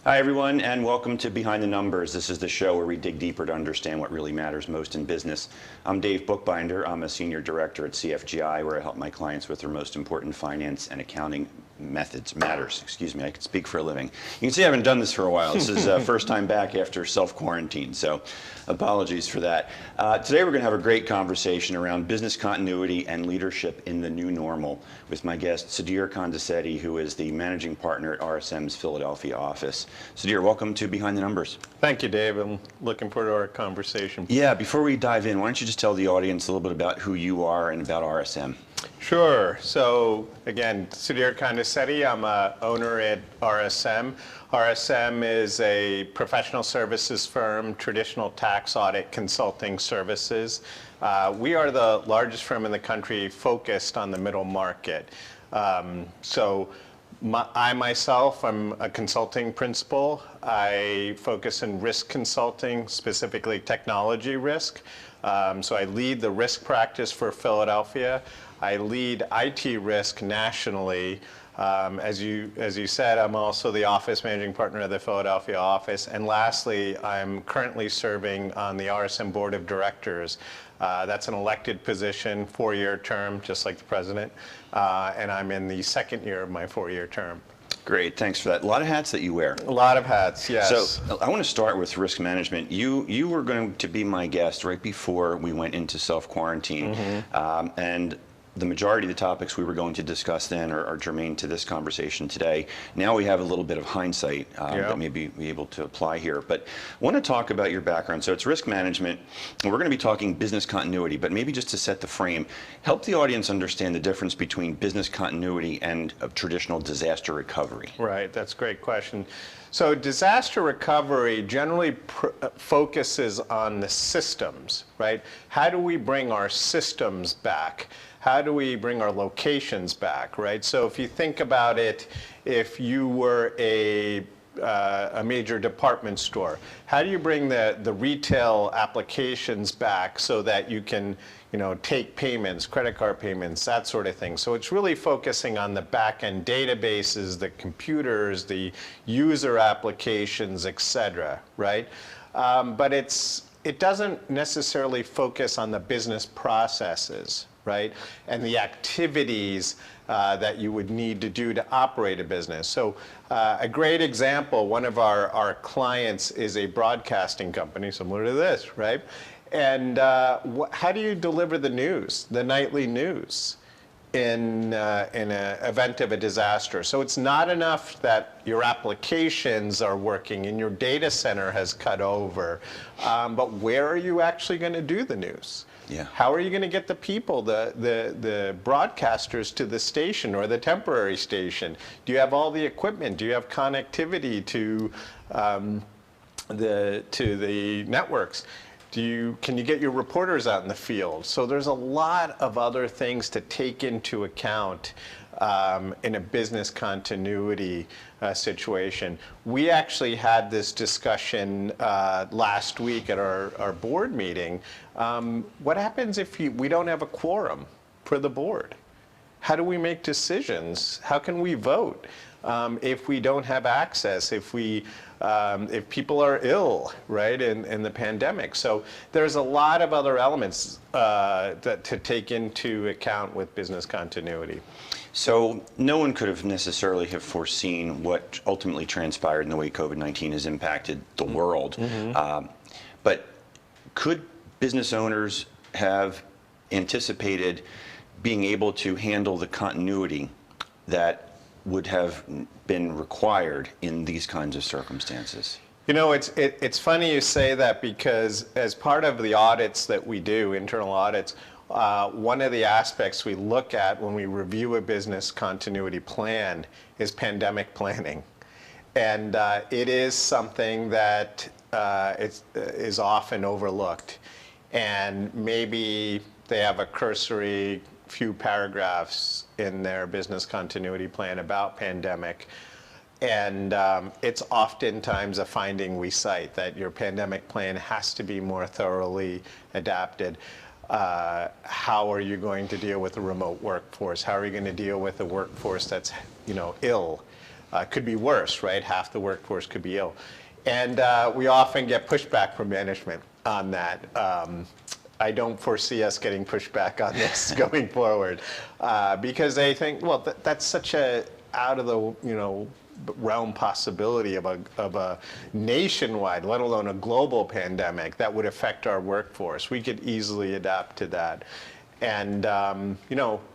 Hi, everyone, and welcome to Behind the Numbers. This is the show where we dig deeper to understand what really matters most in business. I'm Dave Bookbinder. I'm a senior director at CFGI, where I help my clients with their most important finance and accounting matters. Excuse me, I can speak for a living. You can see I haven't done this for a while. This is first time back after self-quarantine, so apologies for that. Today we're going to have a great conversation around business continuity and leadership in the new normal with my guest, Sudhir Kondisetty, who is the managing partner at RSM's Philadelphia office. Sudhir, welcome to Behind the Numbers. Thank you, Dave. I'm looking forward to our conversation. Yeah, before we dive in, why don't you just tell the audience a little bit about who you are and about RSM? Sure. So again, Sudhir Kondisetty. I'm an owner at RSM. RSM is a professional services firm, traditional tax audit consulting services. We are the largest firm in the country focused on the middle market. I myself, I'm a consulting principal. I focus in risk consulting, specifically technology risk. So I lead the risk practice for Philadelphia. I lead IT risk nationally. As you said, I'm also the office managing partner of the Philadelphia office. And lastly, I'm currently serving on the RSM board of directors. That's an elected position, 4-year term, just like the president. And I'm in the second year of my 4-year term. Great, thanks for that. A lot of hats that you wear. A lot of hats, yes. So I want to start with risk management. You were going to be my guest right before we went into self-quarantine. And the majority of the topics we were going to discuss then are germane to this conversation today. Now we have a little bit of hindsight that may be able to apply here. But I want to talk about your background. So it's risk management, and we're going to be talking business continuity, but maybe just to set the frame, help the audience understand the difference between business continuity and traditional disaster recovery. Right, that's a great question. So disaster recovery generally focuses on the systems, right? How do we bring our systems back? How do we bring our locations back, right? So if you think about it, if you were a major department store, how do you bring the retail applications back so that you can, take payments, credit card payments, that sort of thing? So it's really focusing on the back-end databases, the computers, the user applications, et cetera, right? But it doesn't necessarily focus on the business processes, right? And the activities that you would need to do to operate a business. So a great example, one of our clients is a broadcasting company similar to this, right? And how do you deliver the news, the nightly news, in an event of a disaster? So it's not enough that your applications are working and your data center has cut over, but where are you actually going to do the news? Yeah. How are you going to get the people, the broadcasters to the station or the temporary station? Do you have all the equipment? Do you have connectivity to the networks? Can you get your reporters out in the field? So there's a lot of other things to take into account in a business continuity situation. We actually had this discussion last week at our board meeting. What happens if we don't have a quorum for the board? How do we make decisions? How can we vote if we don't have access, if people are ill, right, in the pandemic? So there's a lot of other elements to take into account with business continuity. So no one could have necessarily have foreseen what ultimately transpired in the way COVID-19 has impacted the world. But could business owners have anticipated being able to handle the continuity that would have been required in these kinds of circumstances? It's funny you say that, because as part of the audits that we do, internal audits, one of the aspects we look at when we review a business continuity plan is pandemic planning. And it is something that is often overlooked. And maybe they have a cursory few paragraphs in their business continuity plan about pandemic. And it's oftentimes a finding we cite, that your pandemic plan has to be more thoroughly adapted. How are you going to deal with a remote workforce? How are you going to deal with a workforce that's, ill? Could be worse, right? Half the workforce could be ill. And we often get pushback from management on that. I don't foresee us getting pushback on this going forward because they think, well, that's such a out of the realm possibility of a nationwide, let alone a global pandemic that would affect our workforce. We could easily adapt to that. And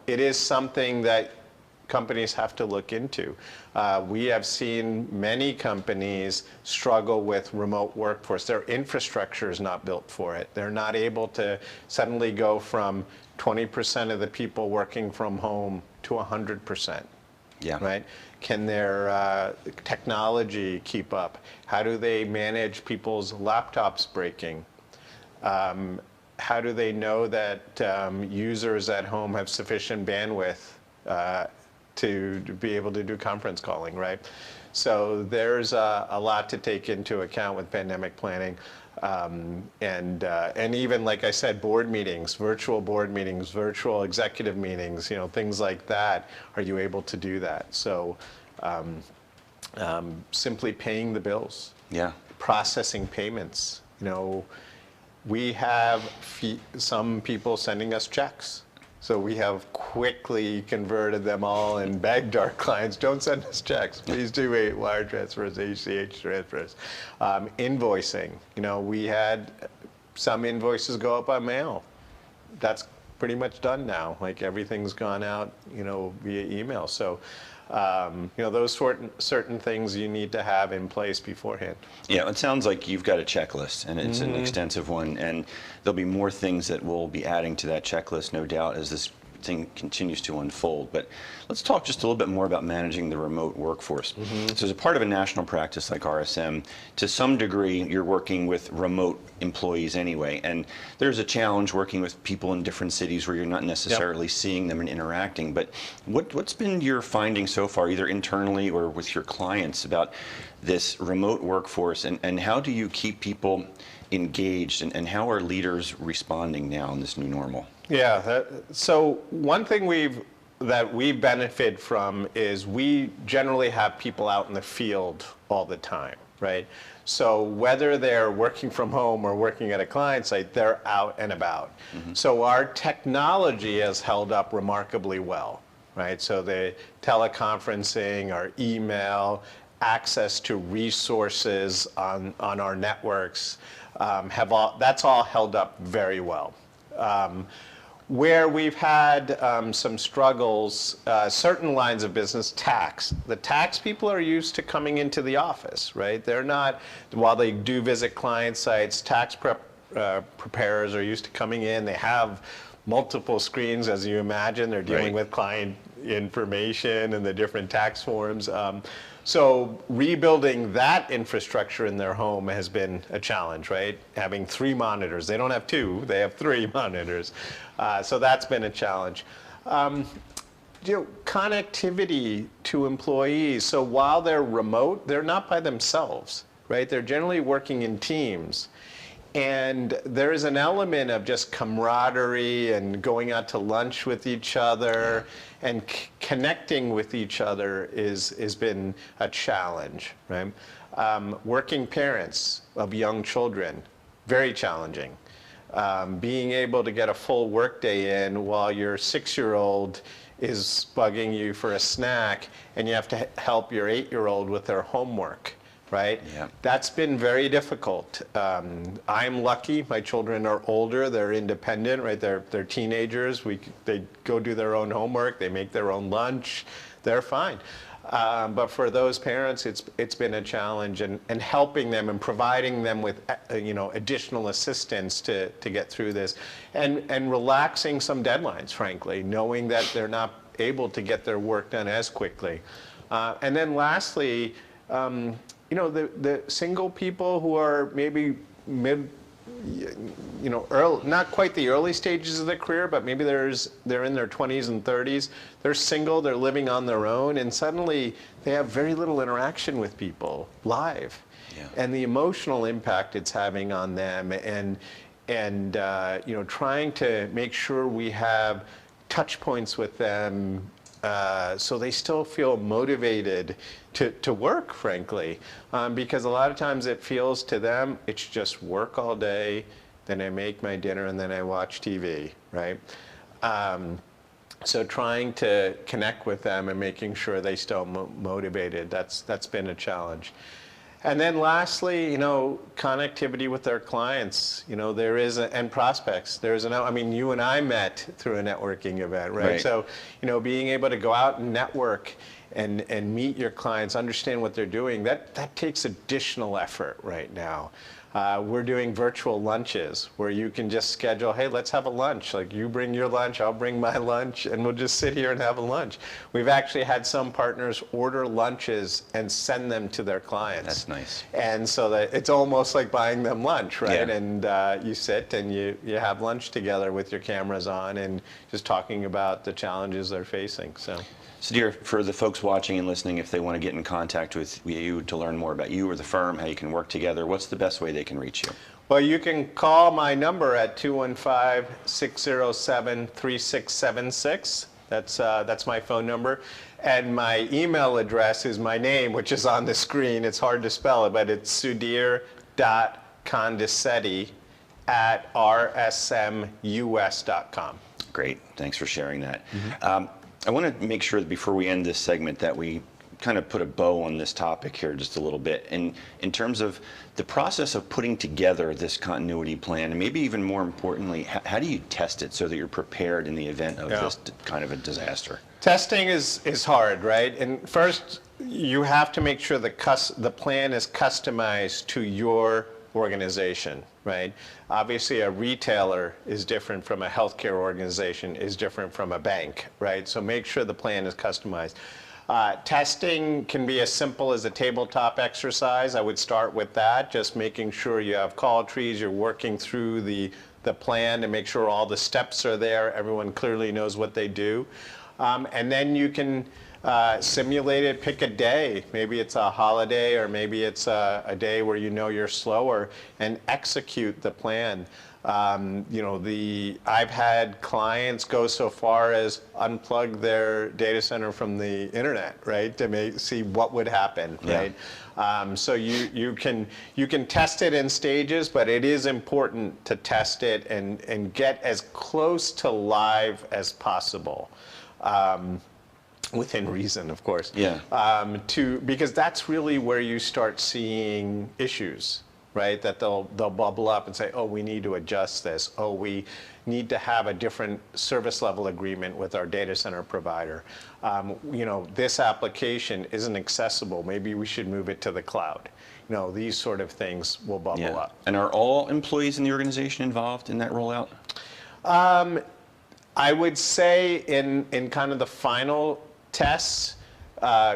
it is something that companies have to look into. We have seen many companies struggle with remote workforce. Their infrastructure is not built for it. They're not able to suddenly go from 20% of the people working from home to 100%. Yeah. Right? Can their technology keep up? How do they manage people's laptops breaking? How do they know that users at home have sufficient bandwidth to be able to do conference calling, right? So there's a lot to take into account with pandemic planning. And even, like I said, board meetings, virtual executive meetings, things like that. Are you able to do that? So simply paying the bills. Yeah. Processing payments. We have some people sending us checks. So we have quickly converted them all and begged our clients, don't send us checks. Please do wire transfers, ACH transfers. Invoicing. We had some invoices go up by mail. That's pretty much done now. Like everything's gone out, via email. So, those certain things you need to have in place beforehand. Yeah, it sounds like you've got a checklist, and it's an extensive one, and there'll be more things that we'll be adding to that checklist, no doubt, as this thing continues to unfold. But let's talk just a little bit more about managing the remote workforce. So as a part of a national practice like RSM, to some degree, you're working with remote employees anyway, and there's a challenge working with people in different cities where you're not necessarily seeing them and interacting. But what's been your finding so far, either internally or with your clients, about this remote workforce, and how do you keep people engaged, and how are leaders responding now in this new normal? Yeah, so one thing that we benefit from is we generally have people out in the field all the time, right? So whether they're working from home or working at a client site, they're out and about. So our technology has held up remarkably well, right? So the teleconferencing, our email, access to resources on our networks, that's all held up very well. Where we've had some struggles, certain lines of business, tax. The tax people are used to coming into the office, right? They're not, while they do visit client sites, tax preparers are used to coming in. They have multiple screens, as you imagine. They're dealing with client information and the different tax forms. So rebuilding that infrastructure in their home has been a challenge, right? Having 3 monitors. They don't have 2, they have 3 monitors. So that's been a challenge. Connectivity to employees. So while they're remote, they're not by themselves, right? They're generally working in teams. And there is an element of just camaraderie and going out to lunch with each other and connecting with each other has been a challenge, right? Working parents of young children, very challenging. Being able to get a full workday in while your 6-year-old is bugging you for a snack and you have to help your 8-year-old with their homework. Right? Yeah. That's been very difficult. I'm lucky. My children are older. They're independent, right? They're teenagers. They go do their own homework. They make their own lunch. They're fine. But for those parents, it's been a challenge, and helping them and providing them with additional assistance to get through this, and relaxing some deadlines, frankly, knowing that they're not able to get their work done as quickly. And then lastly, the single people who are maybe early, not quite the early stages of their career, but maybe they're in their 20s and 30s. They're single, they're living on their own, and suddenly they have very little interaction with people live. Yeah. And the emotional impact it's having on them, and trying to make sure we have touch points with them so they still feel motivated to work, frankly, because a lot of times it feels to them it's just work all day, then I make my dinner, and then I watch TV, right? So trying to connect with them and making sure they still motivated, that's been a challenge. And then lastly, you know, connectivity with their clients. You know, and prospects. I mean, you and I met through a networking event, right? So, you know, being able to go out and network and meet your clients, understand what they're doing, that takes additional effort right now. We're doing virtual lunches where you can just schedule, hey, let's have a lunch. Like, you bring your lunch, I'll bring my lunch, and we'll just sit here and have a lunch. We've actually had some partners order lunches and send them to their clients. That's nice. And so that it's almost like buying them lunch, right? Yeah. And you sit and you have lunch together with your cameras on and just talking about the challenges they're facing. So. Sudhir, for the folks watching and listening, if they want to get in contact with you to learn more about you or the firm, how you can work together, what's the best way they can reach you? Well, you can call my number at 215-607-3676. That's my phone number. And my email address is my name, which is on the screen. It's hard to spell it, but it's sudhir.kondisetty@rsmus.com. Great. Thanks for sharing that. I want to make sure that before we end this segment that we kind of put a bow on this topic here just a little bit. And in terms of the process of putting together this continuity plan, and maybe even more importantly, how do you test it so that you're prepared in the event of this kind of a disaster? Testing is hard, right? And first, you have to make sure the plan is customized to your organization, right? Obviously, a retailer is different from a healthcare organization, is different from a bank, right? So make sure the plan is customized. Testing can be as simple as a tabletop exercise. I would start with that, just making sure you have call trees, you're working through the plan to make sure all the steps are there, everyone clearly knows what they do. And then you can simulate it, pick a day. Maybe it's a holiday, or maybe it's a day where you know you're slower, and execute the plan. You know, I've had clients go so far as unplug their data center from the internet, right, to see what would happen, right? So you can test it in stages, but it is important to test it and get as close to live as possible. Within reason, of course. Yeah. Because that's really where you start seeing issues, right? That they'll bubble up and say, oh, we need to adjust this. Oh, we need to have a different service level agreement with our data center provider. You know, this application isn't accessible. Maybe we should move it to the cloud. You know, these sort of things will bubble up. And are all employees in the organization involved in that rollout? I would say in kind of the final tests,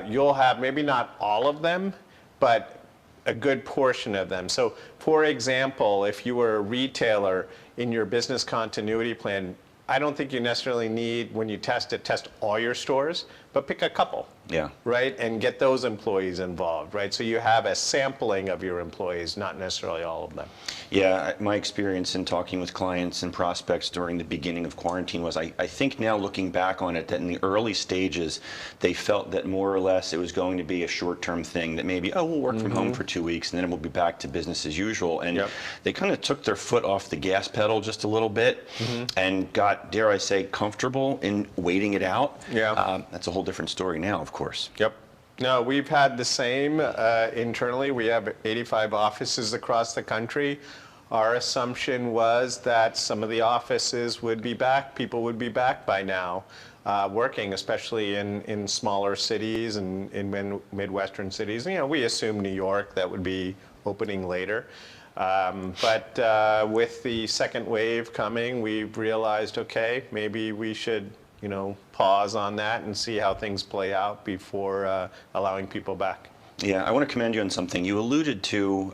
you'll have maybe not all of them, but a good portion of them. So, for example, if you were a retailer in your business continuity plan, I don't think you necessarily need, when you test all your stores, but pick a couple. Yeah. Right? And get those employees involved, right? So you have a sampling of your employees, not necessarily all of them. Yeah, my experience in talking with clients and prospects during the beginning of quarantine was, I think now looking back on it, that in the early stages, they felt that more or less it was going to be a short-term thing, that maybe, oh, we'll work from home for 2 weeks and then we'll be back to business as usual. And they kind of took their foot off the gas pedal just a little bit and got, dare I say, comfortable in waiting it out. Yeah. That's a whole different story now, of course. Yep. No, we've had the same internally. We have 85 offices across the country. Our assumption was that some of the offices would be back, people would be back by now working, especially in smaller cities and in Midwestern cities. You know, we assume New York, that would be opening later. But with the second wave coming, we've realized, okay, maybe we should, you know, pause on that and see how things play out before allowing people back. Yeah, I want to commend you on something. You alluded to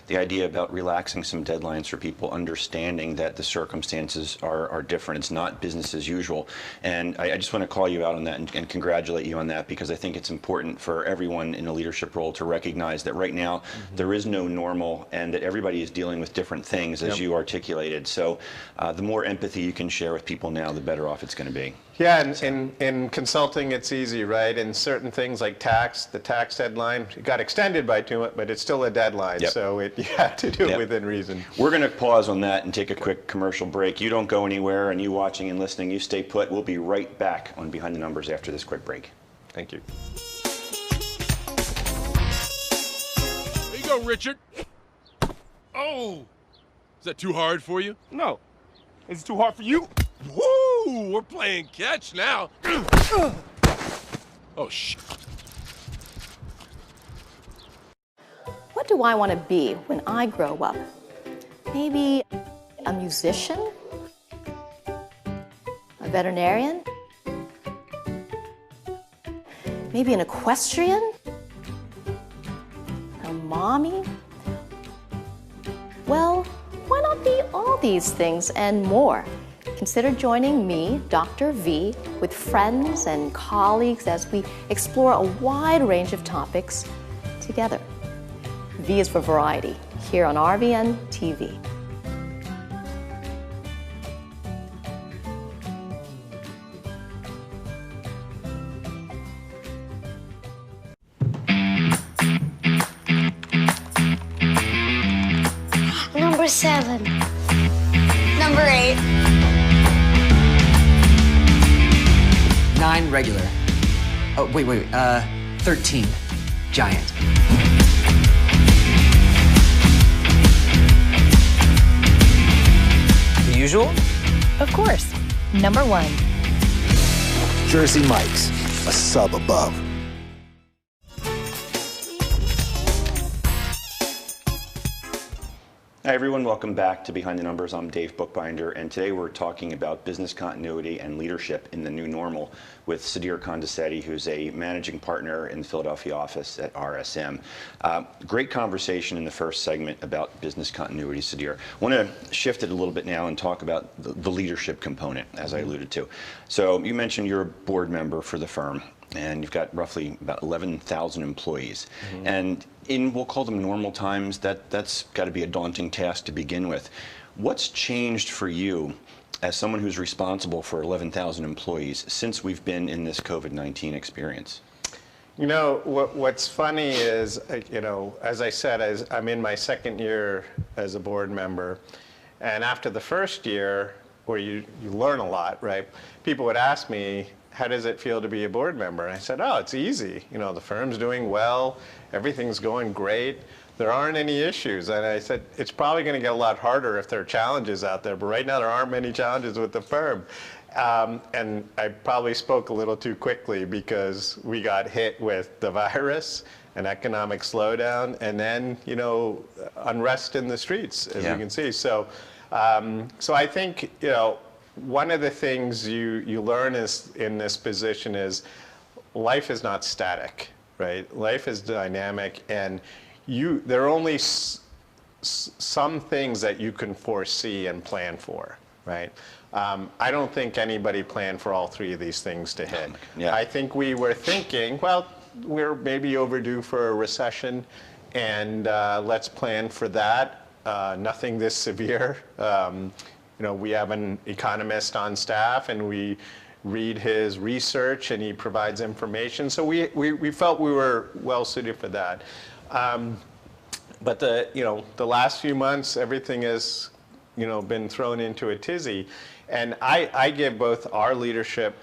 the idea about relaxing some deadlines for people, understanding that the circumstances are different. It's not business as usual. And I just want to call you out on that and congratulate you on that, because I think it's important for everyone in a leadership role to recognize that right now there is no normal and that everybody is dealing with different things, as you articulated. So the more empathy you can share with people now, the better off it's going to be. Yeah, and in consulting, it's easy, right? In certain things like tax, the tax deadline, it got extended by 2 months, but it's still a deadline, so you have to do it within reason. We're going to pause on that and take a quick commercial break. You don't go anywhere, and you watching and listening, you stay put. We'll be right back on Behind the Numbers after this quick break. Thank you. There you go, Richard. Oh, is that too hard for you? No. Is it too hard for you? Woo! We're playing catch now. Oh, shit. What do I want to be when I grow up? Maybe a musician? A veterinarian? Maybe an equestrian? A mommy? Well, why not be all these things and more? Consider joining me, Dr. V, with friends and colleagues as we explore a wide range of topics together. V is for variety, here on RVN TV. Number 7. Number 8. 9 regular. Oh, wait. 13 giant. The usual? Of course. Number 1. Jersey Mike's, a sub above. Hi everyone, welcome back to Behind the Numbers. I'm Dave Bookbinder, and today we're talking about business continuity and leadership in the new normal with Sudhir Kondisetty, who's a managing partner in the Philadelphia office at RSM. Great conversation in the first segment about business continuity, Sudhir. I want to shift it a little bit now and talk about the leadership component, as I alluded to. So you mentioned you're a board member for the firm, and you've got roughly about 11,000 employees. And in, we'll call them normal times, that's got to be a daunting task to begin with. What's changed for you as someone who's responsible for 11,000 employees since we've been in this COVID-19 experience? You know, what's funny is, you know, as I said, I'm in my second year as a board member, and after the first year, where you learn a lot, right? People would ask me, how does it feel to be a board member? And I said, oh, it's easy. You know, the firm's doing well, everything's going great, there aren't any issues. And I said, it's probably going to get a lot harder if there are challenges out there, but right now there aren't many challenges with the firm. And I probably spoke a little too quickly because we got hit with the virus, an economic slowdown, and then, you know, unrest in the streets, as you can see. So I think, you know, one of the things you learn in this position is life is not static, right? Life is dynamic, and there are only some things that you can foresee and plan for, right? I don't think anybody planned for all three of these things to hit. I think we were thinking, well, we're maybe overdue for a recession, and let's plan for that. Nothing this severe. You know, we have an economist on staff, and we read his research, and he provides information. So we felt we were well suited for that. But the last few months, everything has, you know, been thrown into a tizzy, and I give both our leadership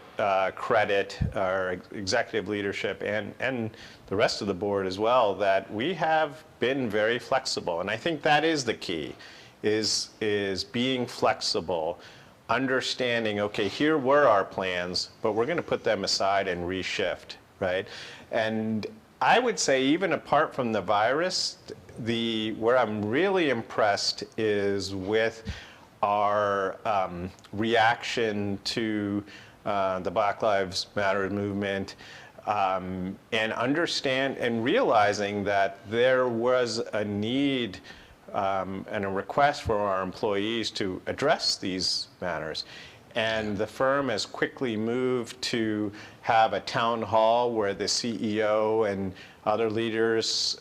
credit, our executive leadership, and the rest of the board as well, that we have been very flexible, and I think that is the key. Is being flexible, understanding, okay, here were our plans, but we're going to put them aside and reshift, right? And I would say, even apart from the virus, where I'm really impressed is with our reaction to the Black Lives Matter movement, and understand and realizing that there was a need and a request for our employees to address these matters. And the firm has quickly moved to have a town hall where the CEO and other leaders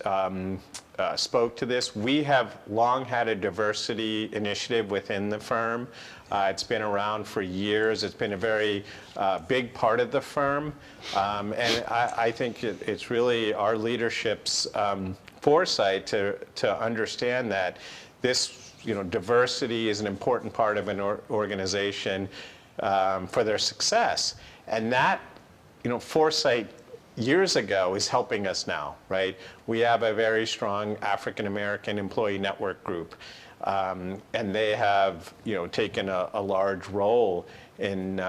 spoke to this. We have long had a diversity initiative within the firm. It's been around for years. It's been a very big part of the firm. And I think it's really our leadership's foresight to understand that this diversity is an important part of an organization for their success. And that, foresight years ago is helping us now, right? We have a very strong African American employee network group, and they have, taken a large role in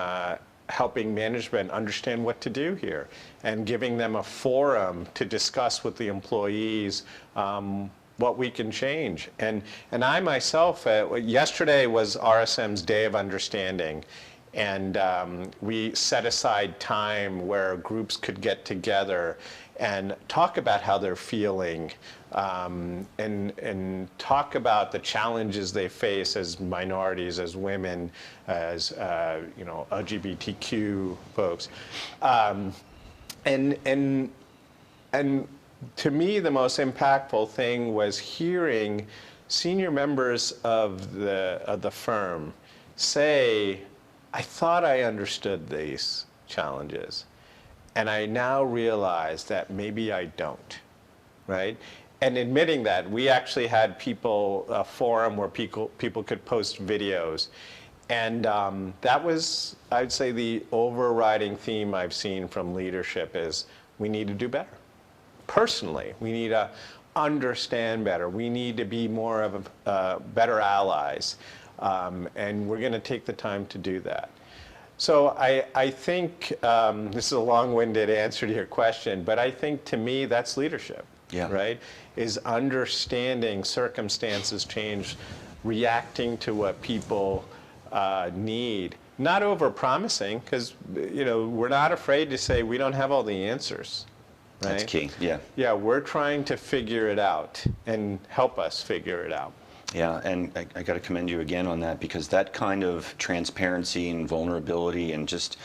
helping management understand what to do here and giving them a forum to discuss with the employees what we can change. And I myself, yesterday was RSM's Day of Understanding, and we set aside time where groups could get together and talk about how they're feeling, and talk about the challenges they face as minorities, as women, as LGBTQ folks, and to me, the most impactful thing was hearing senior members of the firm say, I thought I understood these challenges, and I now realize that maybe I don't, right? And admitting that, we actually had a forum where people could post videos. And that was, I'd say, the overriding theme I've seen from leadership is we need to do better. Personally, we need to understand better. We need to be more of better allies. And we're going to take the time to do that. So I think this is a long-winded answer to your question, but I think to me that's leadership, right? Is understanding circumstances change, reacting to what people need. Not over-promising, because we're not afraid to say we don't have all the answers. Right? That's key, yeah. Yeah, we're trying to figure it out and help us figure it out. Yeah, and I got to commend you again on that, because that kind of transparency and vulnerability and just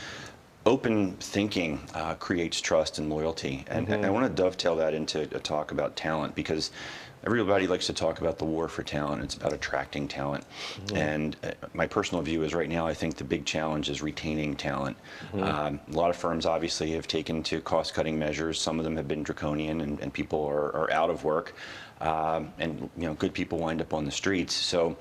open thinking creates trust and loyalty. And I want to dovetail that into a talk about talent, because everybody likes to talk about the war for talent. It's about attracting talent. And my personal view is right now, I think the big challenge is retaining talent. A lot of firms obviously have taken to cost-cutting measures. Some of them have been draconian, and people are out of work. And good people wind up on the streets. So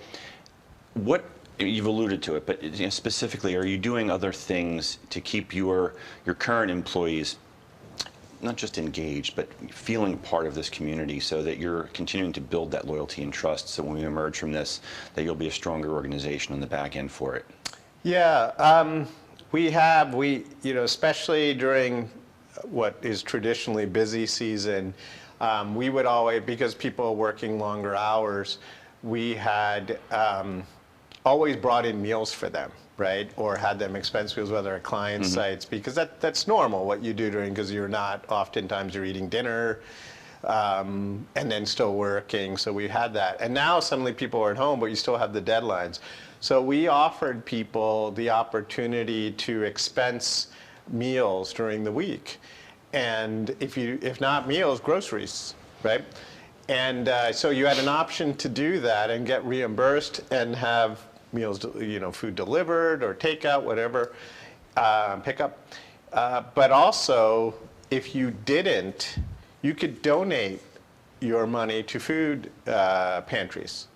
what, you've alluded to it, but specifically, are you doing other things to keep your current employees not just engaged, but feeling part of this community, so that you're continuing to build that loyalty and trust, so when we emerge from this, that you'll be a stronger organization on the back end for it? Yeah, we especially during what is traditionally busy season, we would always, because people are working longer hours, we had always brought in meals for them, right? Or had them expense meals, whether at client sites, because that's normal what you do during, because oftentimes you're eating dinner and then still working. So we had that. And now suddenly people are at home, but you still have the deadlines. So we offered people the opportunity to expense meals during the week. And if not meals, groceries, right? And so you had an option to do that and get reimbursed and have meals, food delivered or takeout, whatever, pickup. But also, if you didn't, you could donate your money to food pantries.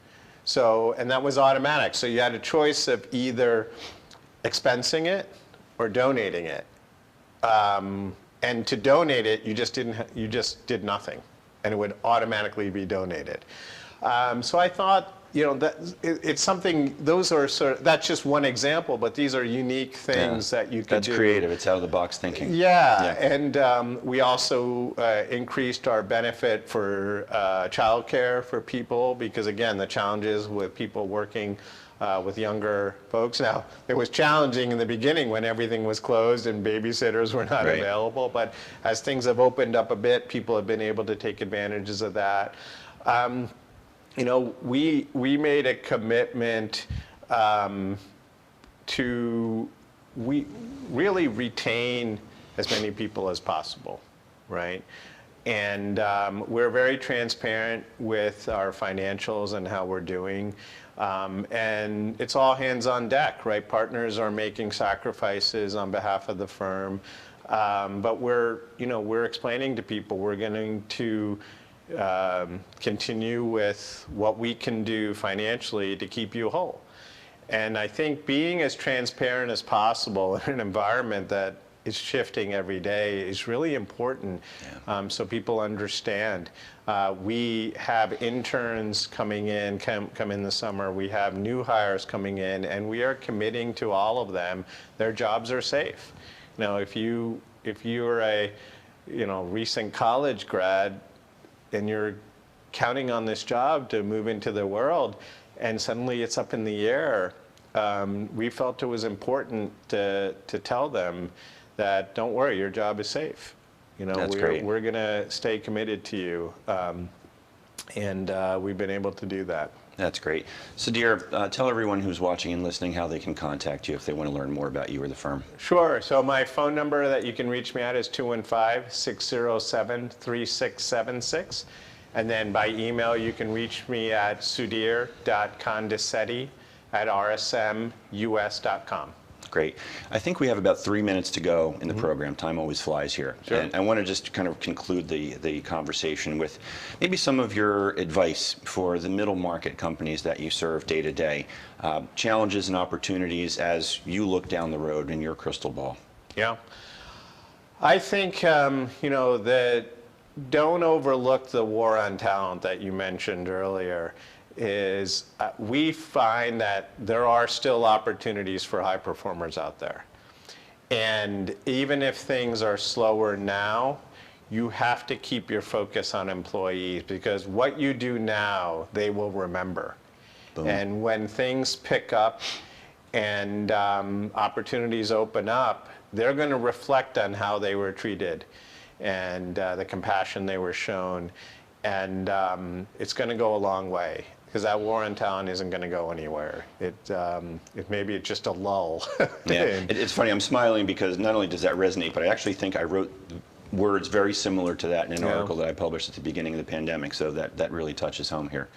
So, and that was automatic. So you had a choice of either expensing it or donating it. And to donate it, you just did nothing, and it would automatically be donated. So I thought, it's something, those are that's just one example, but these are unique things that you can do. That's creative. It's out of the box thinking. Yeah. And we also increased our benefit for childcare for people, because again, the challenges with people working with younger folks. Now, it was challenging in the beginning when everything was closed and babysitters were not available, but as things have opened up a bit, people have been able to take advantages of that. We made a commitment to really retain as many people as possible, right? And we're very transparent with our financials and how we're doing. And it's all hands on deck, right? Partners are making sacrifices on behalf of the firm. But we're explaining to people we're going to continue with what we can do financially to keep you whole. And I think being as transparent as possible in an environment that is shifting every day is really important, so people understand. We have interns coming in, come in the summer. We have new hires coming in, and we are committing to all of them. Their jobs are safe. Now, if you're a recent college grad and you're counting on this job to move into the world, and suddenly it's up in the air, we felt it was important to tell them that don't worry, your job is safe. We're going to stay committed to you, and we've been able to do that. That's great. Sudhir, tell everyone who's watching and listening how they can contact you if they want to learn more about you or the firm. Sure. So my phone number that you can reach me at is 215-607-3676. And then by email, you can reach me at sudhir.kondisetty@rsmus.com. Great. I think we have about 3 minutes to go in the program. Time always flies here. Sure. And I want to just kind of conclude the conversation with maybe some of your advice for the middle market companies that you serve day to day. Challenges and opportunities as you look down the road in your crystal ball. Yeah. I think, that don't overlook the war on talent that you mentioned earlier. Is we find that there are still opportunities for high performers out there. And even if things are slower now, you have to keep your focus on employees, because what you do now, they will remember. Boom. And when things pick up and opportunities open up, they're going to reflect on how they were treated and the compassion they were shown. And it's going to go a long way. Because that war on talent isn't going to go anywhere. Maybe it's just a lull. Yeah, it's funny. I'm smiling because not only does that resonate, but I actually think I wrote words very similar to that in an article that I published at the beginning of the pandemic. So that really touches home here.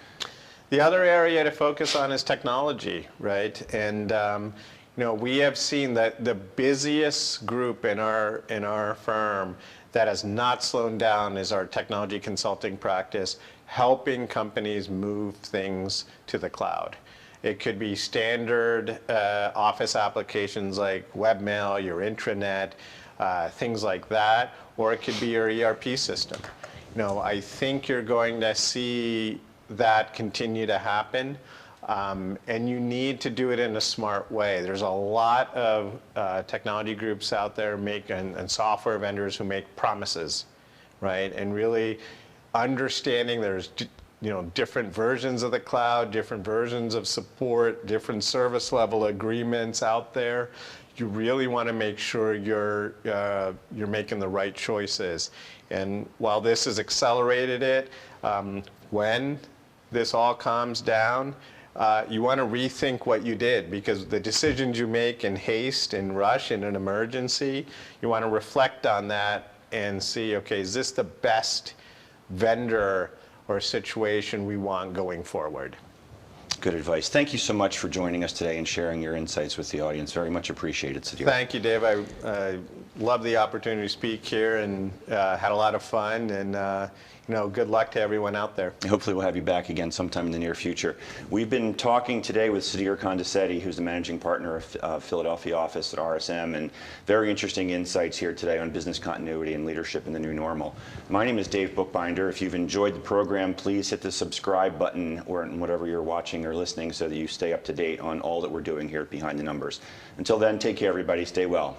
The other area to focus on is technology, right? And we have seen that the busiest group in our firm that has not slowed down is our technology consulting practice, helping companies move things to the cloud. It could be standard office applications like webmail, your intranet, things like that, or it could be your ERP system. I think you're going to see that continue to happen, and you need to do it in a smart way. There's a lot of technology groups out there and software vendors who make promises, right? And really understanding there's different versions of the cloud, different versions of support, different service level agreements out there. You really want to make sure you're making the right choices. And while this has accelerated it, when this all calms down, you want to rethink what you did, because the decisions you make in haste and rush in an emergency, you want to reflect on that and see, okay, is this the best vendor or situation we want going forward? Good advice. Thank you so much for joining us today and sharing your insights with the audience. Very much appreciated, Sudhir. Thank you, Dave. I love the opportunity to speak here and had a lot of fun. And good luck to everyone out there. Hopefully we'll have you back again sometime in the near future. We've been talking today with Sudhir Kondisetty, who's the managing partner of Philadelphia office at RSM, and very interesting insights here today on business continuity and leadership in the new normal. My name is Dave Bookbinder. If you've enjoyed the program, please hit the subscribe button or whatever you're watching or listening so that you stay up to date on all that we're doing here at Behind the Numbers. Until then, take care, everybody. Stay well.